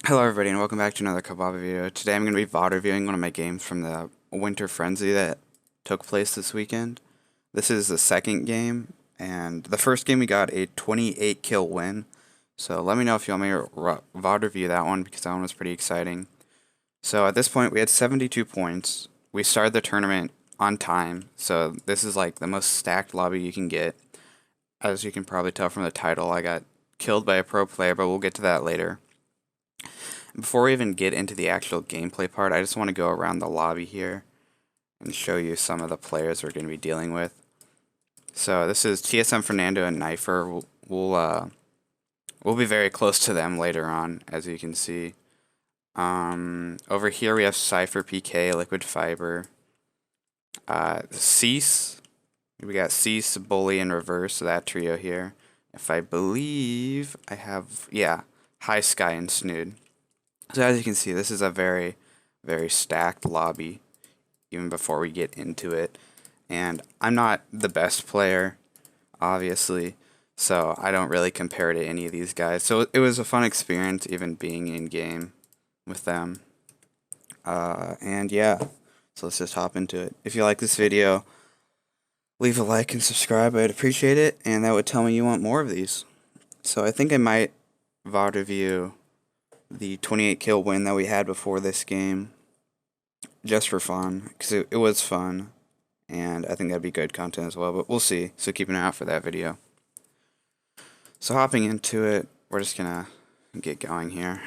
Hello everybody and welcome back to another Cubawabi video. Today I'm going to be VOD reviewing one of my games from the Winter Frenzy that took place this weekend. This is the second game, and the first game we got a 28 kill win. So let me know if you want me to VOD review that one, because that one was pretty exciting. So at this point we had 72 points. We started the tournament on time, so this is like the most stacked lobby you can get. As you can probably tell from the title, I got killed by a pro player, but we'll get to that later. Before we even get into the actual gameplay part, I just want to go around the lobby here and show you some of the players we're going to be dealing with. So this is TSM Fernando and Knifer. We'll be very close to them later on, as you can see. Over here we have Cypher, PK, Liquid Fiber, Cease. We got Cease, Bully, and Reverse, so that trio here. If I believe I have, yeah, High Sky and Snood. So as you can see, this is a very, very stacked lobby, even before we get into it. And I'm not the best player, obviously, so I don't really compare to any of these guys. So it was a fun experience, even being in-game with them. And yeah, so let's just hop into it. If you like this video, leave a like and subscribe. I'd appreciate it, and that would tell me you want more of these. So I think I might VOD review the 28 kill win that we had before this game, just for fun, because it was fun, and I think that'd be good content as well, but we'll see, so keep an eye out for that video. So hopping into it, we're just gonna get going here.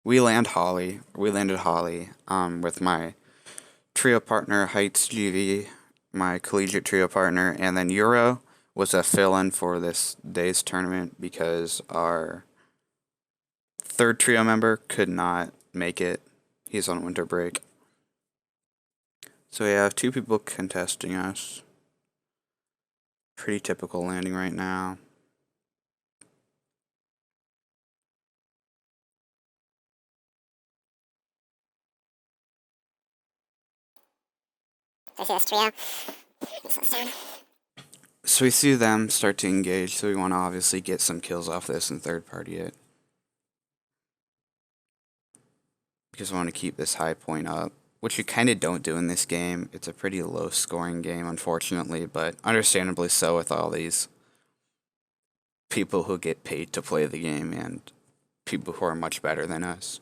We landed Holly, with my trio partner, Heights GV, my collegiate trio partner, and then Euro was a fill-in for this day's tournament because our third trio member could not make it. He's on winter break. So we have two people contesting us. Pretty typical landing right now. So I see this trio. This down. So we see them start to engage, so we want to obviously get some kills off this and third party it. Because we want to keep this high point up, which you kind of don't do in this game. It's a pretty low scoring game, unfortunately, but understandably so with all these people who get paid to play the game and people who are much better than us.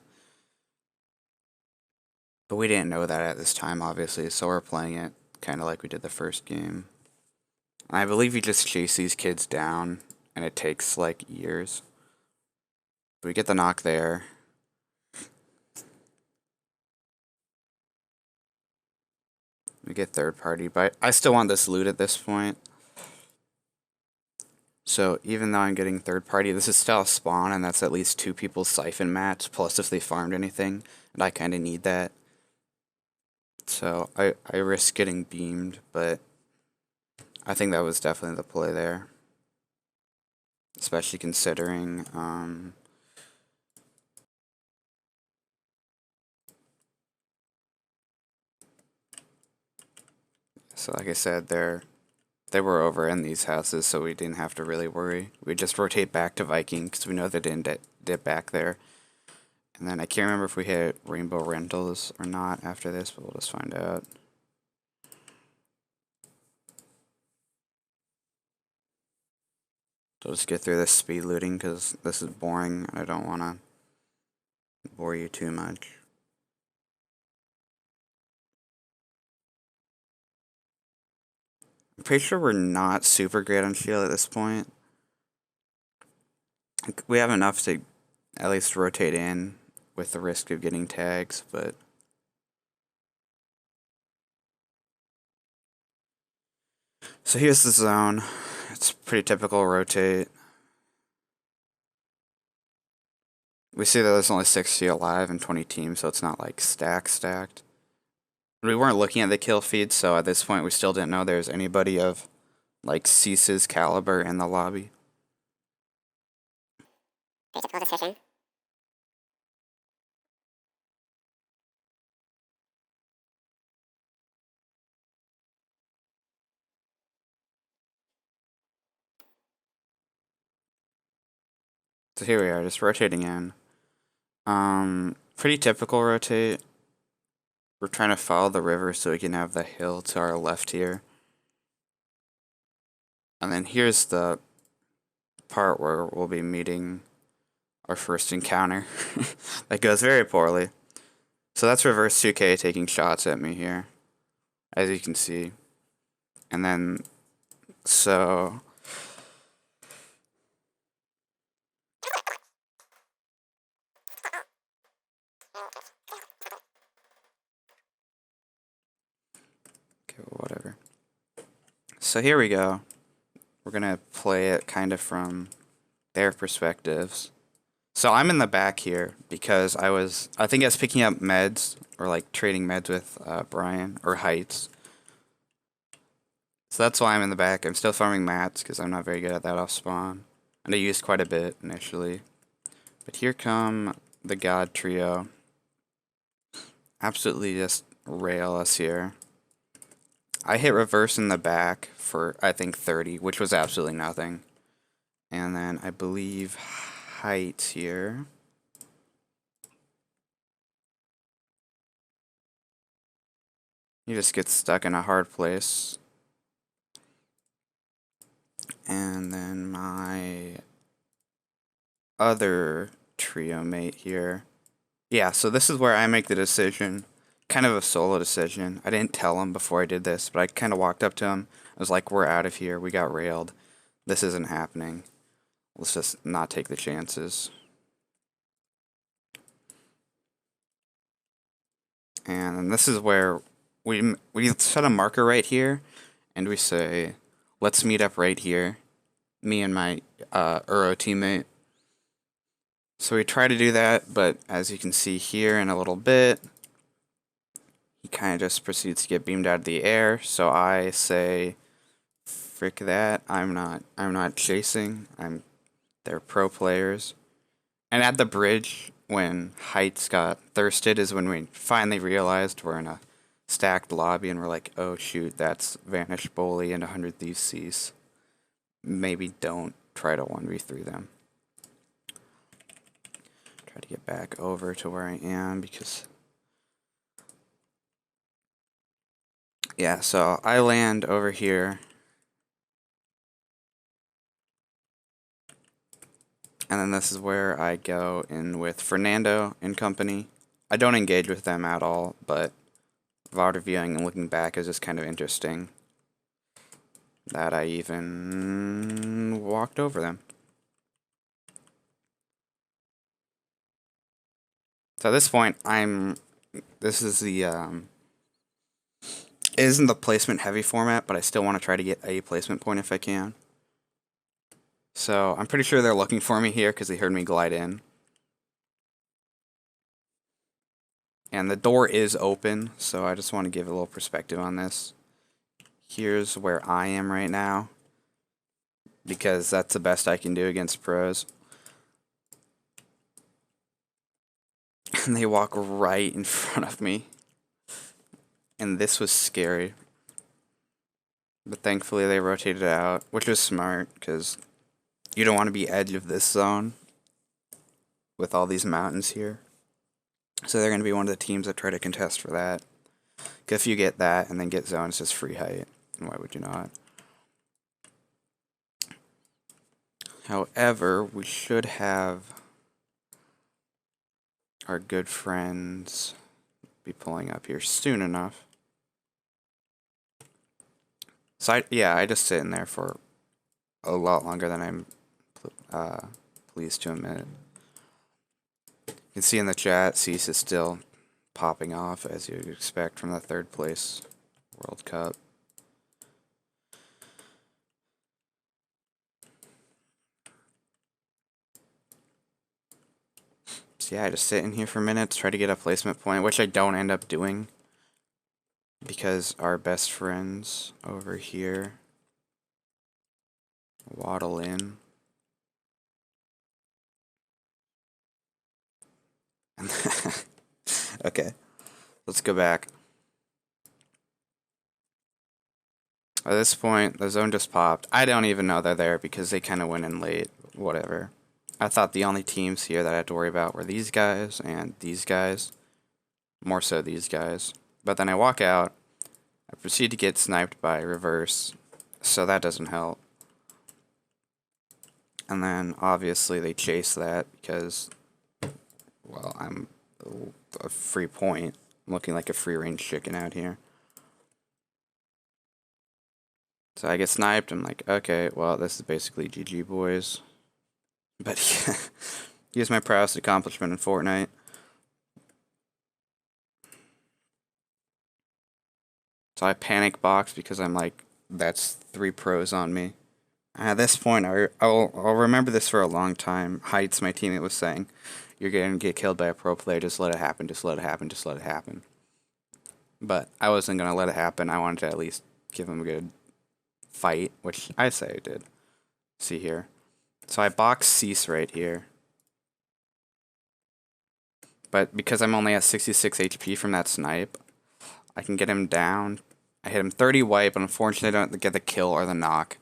But we didn't know that at this time, obviously, so we're playing it kind of like we did the first game. And I believe you just chase these kids down, and it takes like years. But we get the knock there. We get third party, but I still want this loot at this point. So even though I'm getting third party, this is still a spawn, and that's at least two people's siphon mats, plus if they farmed anything, and I kind of need that. So I risk getting beamed, but I think that was definitely the play there. Especially considering, so like I said, they were over in these houses, so we didn't have to really worry. We just rotate back to Viking, because we know they didn't dip back there. And then I can't remember if we hit Rainbow Rentals or not after this, but we'll just find out. So let's get through this speed looting, because this is boring. I don't want to bore you too much. I'm pretty sure we're not super great on shield at this point. We have enough to at least rotate in with the risk of getting tags, but so here's the zone. It's pretty typical rotate. We see that there's only 60 alive and 20 teams, so it's not like stacked. We weren't looking at the kill feed, so at this point we still didn't know there's anybody of like Cease's caliber in the lobby. Pretty typical decision. So here we are, just rotating in. Pretty typical rotate. We're trying to follow the river so we can have the hill to our left here. And then here's the part where we'll be meeting our first encounter. That goes very poorly. So that's reverse 2K taking shots at me here, as you can see. And then, so... Okay, whatever. So here we go. We're gonna play it kind of from their perspectives. So I'm in the back here because I think I was picking up meds or like trading meds with Brian or Heights. So that's why I'm in the back. I'm still farming mats because I'm not very good at that off spawn. And I used quite a bit initially. But here come the God Trio. Absolutely just rail us here. I hit reverse in the back for, I think, 30, which was absolutely nothing. And then I believe Heights here. He just gets stuck in a hard place. And then my other trio mate here. Yeah, so this is where I make the decision. Kind of a solo decision. I didn't tell him before I did this, but I kind of walked up to him. I was like, we're out of here. We got railed. This isn't happening. Let's just not take the chances. And this is where we set a marker right here, and we say, let's meet up right here. Me and my Uro teammate. So we try to do that, but as you can see here in a little bit, he kind of just proceeds to get beamed out of the air. So I say, frick that. I'm not chasing. They're pro players. And at the bridge, when Heights got thirsted, is when we finally realized we're in a stacked lobby, and we're like, oh shoot, that's Vanish Bully and 100 Thieves Cease. Maybe don't try to 1v3 them. Try to get back over to where I am because... Yeah, so I land over here. And then this is where I go in with Fernando and company. I don't engage with them at all, but VOD reviewing and looking back is just kind of interesting that I even walked over them. So at this point, this is the, it isn't the placement heavy format, but I still want to try to get a placement point if I can. So I'm pretty sure they're looking for me here because they heard me glide in. And the door is open, so I just want to give a little perspective on this. Here's where I am right now, because that's the best I can do against pros. And they walk right in front of me. And this was scary. But thankfully they rotated out, which was smart, because you don't want to be edge of this zone with all these mountains here. So they're going to be one of the teams that try to contest for that. Because if you get that and then get zone, it's just free height. And why would you not? However, we should have our good friends be pulling up here soon enough. So I just sit in there for a lot longer than I'm pleased to admit. You can see in the chat, Cease is still popping off, as you'd expect from the third place World Cup. So yeah, I just sit in here for minutes, try to get a placement point, which I don't end up doing, because our best friends over here waddle in. Okay, let's go back. At this point, the zone just popped. I don't even know they're there because they kind of went in late. Whatever. I thought the only teams here that I had to worry about were these guys and these guys. More so these guys. But then I walk out. I proceed to get sniped by reverse. So that doesn't help. And then obviously they chase that because, well, I'm a free point. I'm looking like a free range chicken out here. So I get sniped. I'm like, okay, well, this is basically GG, boys. But yeah, here's my proudest accomplishment in Fortnite. So I panic box because I'm like, that's 3 pros on me. At this point, I'll remember this for a long time. Heights, my teammate, was saying, you're going to get killed by a pro player, just let it happen, just let it happen, just let it happen. But I wasn't going to let it happen. I wanted to at least give him a good fight, which I say I did. See here. So I box Cease right here. But because I'm only at 66 HP from that snipe, I can get him down. I hit him 30 wipe, but unfortunately I don't get the kill or the knock.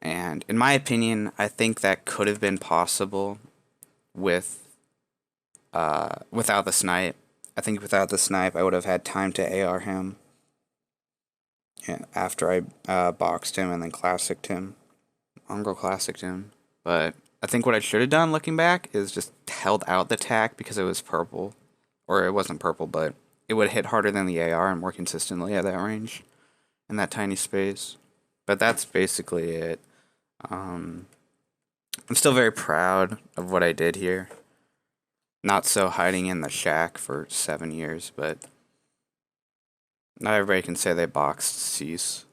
And in my opinion, I think that could have been possible with without the snipe. I think without the snipe, I would have had time to AR him. Yeah, after I boxed him and then classicked him. Ongo classicked him. But I think what I should have done looking back is just held out the tack because it was purple. Or it wasn't purple, but it would hit harder than the AR and more consistently at that range. In that tiny space. But that's basically it. I'm still very proud of what I did here. Not so hiding in the shack for 7 years, but not everybody can say they boxed Cease.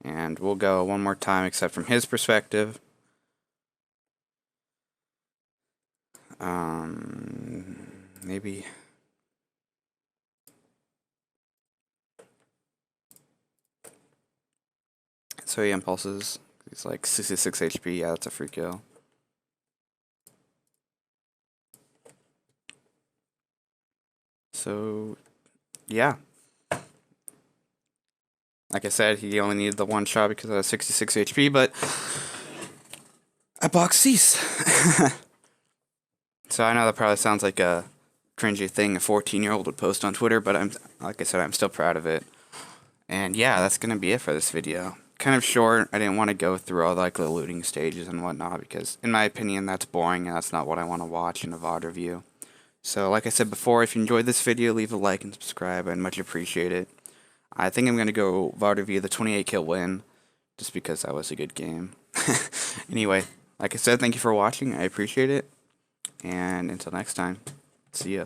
And we'll go one more time, except from his perspective. Maybe. So he impulses. He's like 66 HP. Yeah, that's a free kill. So, yeah. Like I said, he only needed the one shot because I was 66 HP, but I boxed Cease. So I know that probably sounds like a cringy thing a 14-year-old would post on Twitter, but like I said, I'm still proud of it. And yeah, that's gonna be it for this video. Kind of short. I didn't want to go through all like the looting stages and whatnot because, in my opinion, that's boring and that's not what I want to watch in a VOD review. So, like I said before, if you enjoyed this video, leave a like and subscribe. I'd much appreciate it. I think I'm gonna go VOD review the 28 kill win, just because that was a good game. Anyway, like I said, thank you for watching. I appreciate it. And until next time, see ya.